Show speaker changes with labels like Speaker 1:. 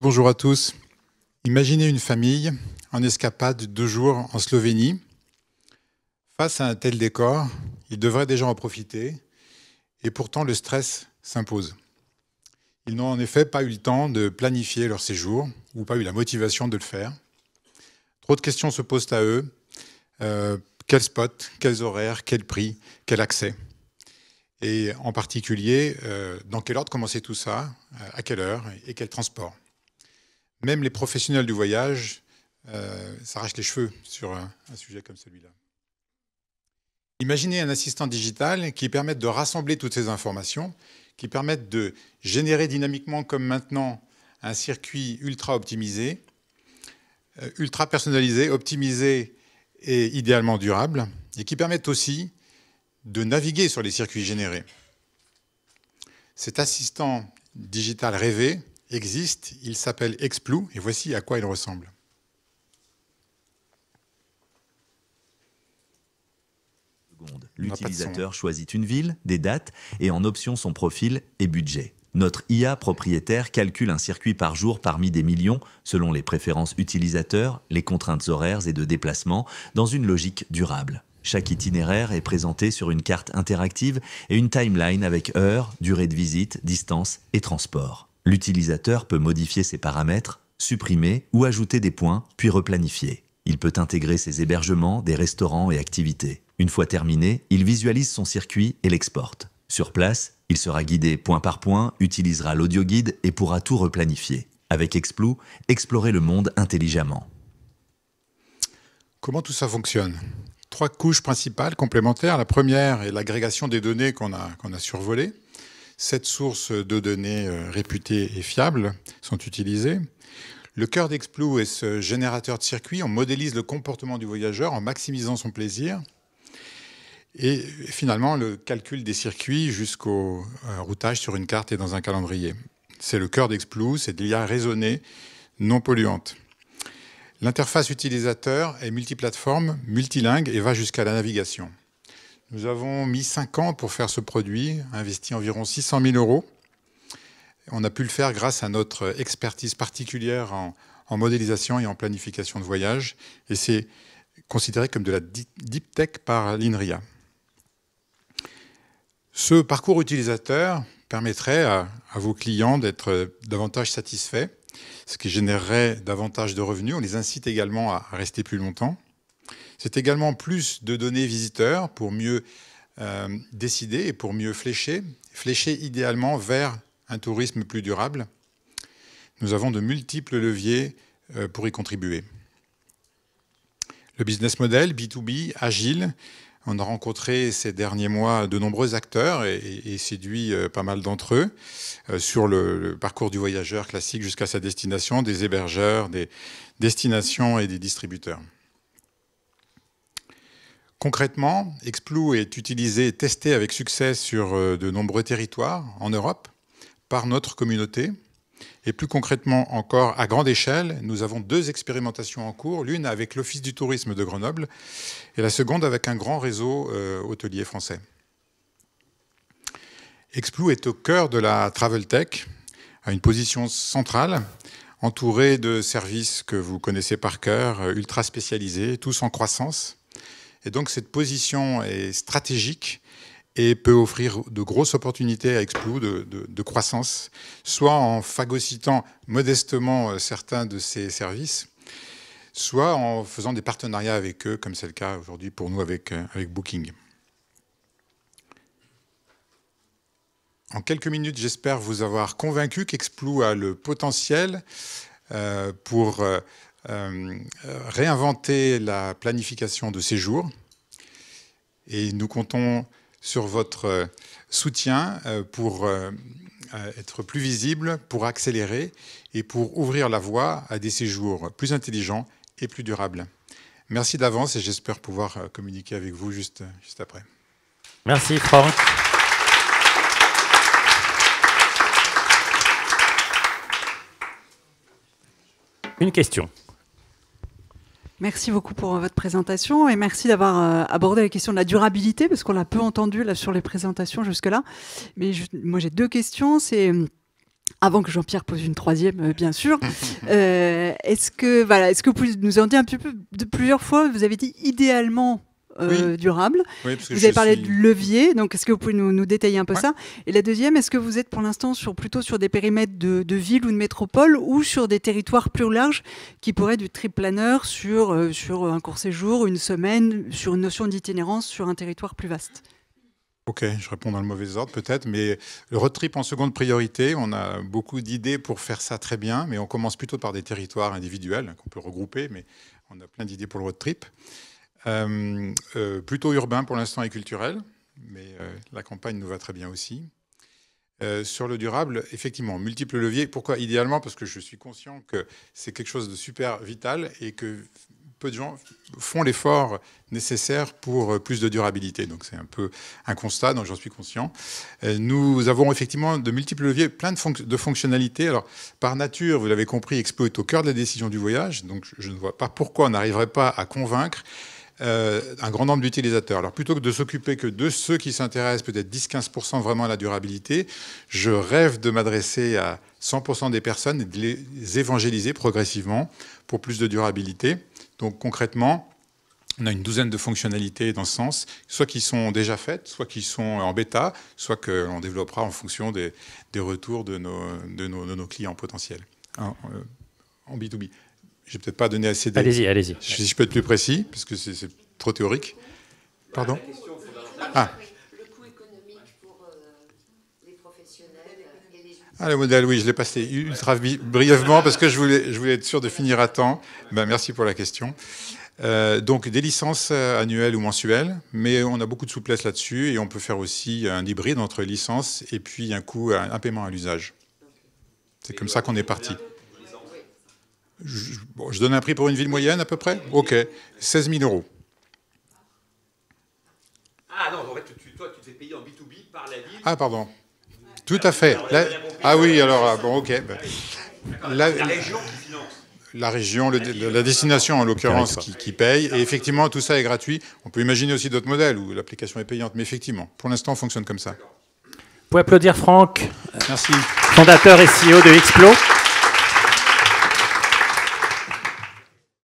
Speaker 1: Bonjour à tous. Imaginez une famille en escapade 2 jours en Slovénie. Face à un tel décor, ils devraient déjà en profiter et pourtant le stress s'impose. Ils n'ont en effet pas eu le temps de planifier leur séjour ou pas eu la motivation de le faire. Trop de questions se posent à eux. Quel spot, quels horaires, quel prix, quel accès? Et en particulier, dans quel ordre commencer tout ça, à quelle heure et quel transport? Même les professionnels du voyage s'arrachent les cheveux sur un sujet comme celui-là. Imaginez un assistant digital qui permette de rassembler toutes ces informations, qui permette de générer dynamiquement, comme maintenant, un circuit ultra optimisé, ultra personnalisé, optimisé et idéalement durable, et qui permette aussi de naviguer sur les circuits générés. Cet assistant digital rêvé existe, il s'appelle Exploo, et voici à quoi il ressemble.
Speaker 2: L'utilisateur choisit une ville, des dates et en option son profil et budget. Notre IA propriétaire calcule un circuit par jour parmi des millions selon les préférences utilisateurs, les contraintes horaires et de déplacement dans une logique durable. Chaque itinéraire est présenté sur une carte interactive et une timeline avec heure, durée de visite, distance et transport. L'utilisateur peut modifier ses paramètres, supprimer ou ajouter des points, puis replanifier. Il peut intégrer ses hébergements, des restaurants et activités. Une fois terminé, il visualise son circuit et l'exporte. Sur place, il sera guidé point par point, utilisera l'audioguide et pourra tout replanifier. Avec Exploo, explorez le monde intelligemment.
Speaker 1: Comment tout ça fonctionne? 3 couches principales complémentaires. La première est l'agrégation des données qu'on a survolées. 7 sources de données réputées et fiables sont utilisées. Le cœur d'Exploo est ce générateur de circuits. On modélise le comportement du voyageur en maximisant son plaisir. Et finalement, le calcul des circuits jusqu'au routage sur une carte et dans un calendrier. C'est le cœur d'Exploo, c'est de l'IA raisonnée, non polluante. L'interface utilisateur est multiplateforme, multilingue et va jusqu'à la navigation. Nous avons mis 5 ans pour faire ce produit, investi environ 600 000 €. On a pu le faire grâce à notre expertise particulière en modélisation et en planification de voyage. Et c'est considéré comme de la deep tech par l'INRIA. Ce parcours utilisateur permettrait à vos clients d'être davantage satisfaits, ce qui générerait davantage de revenus. On les incite également à rester plus longtemps. C'est également plus de données visiteurs pour mieux décider et pour mieux flécher idéalement vers un tourisme plus durable. Nous avons de multiples leviers pour y contribuer. Le business model B2B, agile, on a rencontré ces derniers mois de nombreux acteurs et séduit pas mal d'entre eux sur le parcours du voyageur classique jusqu'à sa destination, des hébergeurs, des destinations et des distributeurs. Concrètement, Exploo est utilisé et testé avec succès sur de nombreux territoires en Europe par notre communauté. Et plus concrètement encore, à grande échelle, nous avons 2 expérimentations en cours, l'une avec l'Office du tourisme de Grenoble et la seconde avec un grand réseau hôtelier français. Exploo est au cœur de la travel tech, à une position centrale, entourée de services que vous connaissez par cœur, ultra spécialisés, tous en croissance. Et donc cette position est stratégique et peut offrir de grosses opportunités à Exploo de croissance, soit en phagocytant modestement certains de ces services, soit en faisant des partenariats avec eux, comme c'est le cas aujourd'hui pour nous avec Booking. En quelques minutes, j'espère vous avoir convaincu qu'Exploo a le potentiel pour réinventer la planification de séjour. Et nous comptons sur votre soutien pour être plus visible, pour accélérer et pour ouvrir la voie à des séjours plus intelligents et plus durables. Merci d'avance et j'espère pouvoir communiquer avec vous juste après.
Speaker 3: Merci Franck. Une question.
Speaker 4: Merci beaucoup pour votre présentation et merci d'avoir abordé la question de la durabilité parce qu'on l'a peu entendu là sur les présentations jusque-là. Mais moi j'ai 2 questions. C'est avant que Jean-Pierre pose une troisième, bien sûr. Est-ce que vous pouvez nous en dire un petit peu, de plusieurs fois, vous avez dit idéalement
Speaker 1: Oui.
Speaker 4: durable.
Speaker 1: Oui, parce que
Speaker 4: Vous avez parlé de levier, donc est-ce que vous pouvez nous détailler un peu ça? Et la deuxième, est-ce que vous êtes pour l'instant plutôt sur des périmètres de ville ou de métropole ou sur des territoires plus larges qui pourraient être du trip planner sur un court séjour, une semaine, sur une notion d'itinérance sur un territoire plus vaste?
Speaker 1: Ok, je réponds dans le mauvais ordre peut-être, mais le road trip en seconde priorité, on a beaucoup d'idées pour faire ça très bien, mais on commence plutôt par des territoires individuels qu'on peut regrouper, mais on a plein d'idées pour le road trip. Plutôt urbain pour l'instant et culturel, mais la campagne nous va très bien aussi. Sur le durable, effectivement, multiples leviers. Pourquoi idéalement? Parce que je suis conscient que c'est quelque chose de super vital et que peu de gens font l'effort nécessaire pour plus de durabilité. Donc c'est un peu un constat, donc j'en suis conscient. Nous avons effectivement de multiples leviers, plein de fonctionnalités. Alors par nature, vous l'avez compris, Expo est au cœur de la décision du voyage, donc je ne vois pas pourquoi on n'arriverait pas à convaincre un grand nombre d'utilisateurs. Alors plutôt que de s'occuper que de ceux qui s'intéressent peut-être 10-15% vraiment à la durabilité, je rêve de m'adresser à 100% des personnes et de les évangéliser progressivement pour plus de durabilité. Donc concrètement, on a une douzaine de fonctionnalités dans ce sens, soit qui sont déjà faites, soit qui sont en bêta, soit que l'on développera en fonction des retours de nos clients potentiels en B2B. Je n'ai peut-être pas donné assez
Speaker 3: d'idées. Allez-y.
Speaker 1: Si je peux être plus précis, parce que c'est trop théorique. Pardon? Ah.
Speaker 5: Le coût économique pour les professionnels et les...
Speaker 1: Ah, le modèle, oui, je l'ai passé ultra brièvement parce que je voulais être sûr de finir à temps. Merci pour la question. Donc, des licences annuelles ou mensuelles, mais on a beaucoup de souplesse là-dessus et on peut faire aussi un hybride entre licence et puis un paiement à l'usage. C'est comme ça qu'on est parti. Je donne un prix pour une ville moyenne à peu près? Ok, 16 000 €.
Speaker 6: Ah non, en fait, toi, tu te fais payer en B2B par la ville.
Speaker 1: Ah, pardon. Tout à fait. Ah oui, alors, bon, ok.
Speaker 6: La région qui finance.
Speaker 1: La région, la destination en l'occurrence, qui paye. Et effectivement, tout ça est gratuit. On peut imaginer aussi d'autres modèles où l'application est payante. Mais effectivement, pour l'instant, on fonctionne comme ça.
Speaker 3: Vous pouvez applaudir Franck,
Speaker 1: Merci.
Speaker 3: fondateur et CEO de Explo.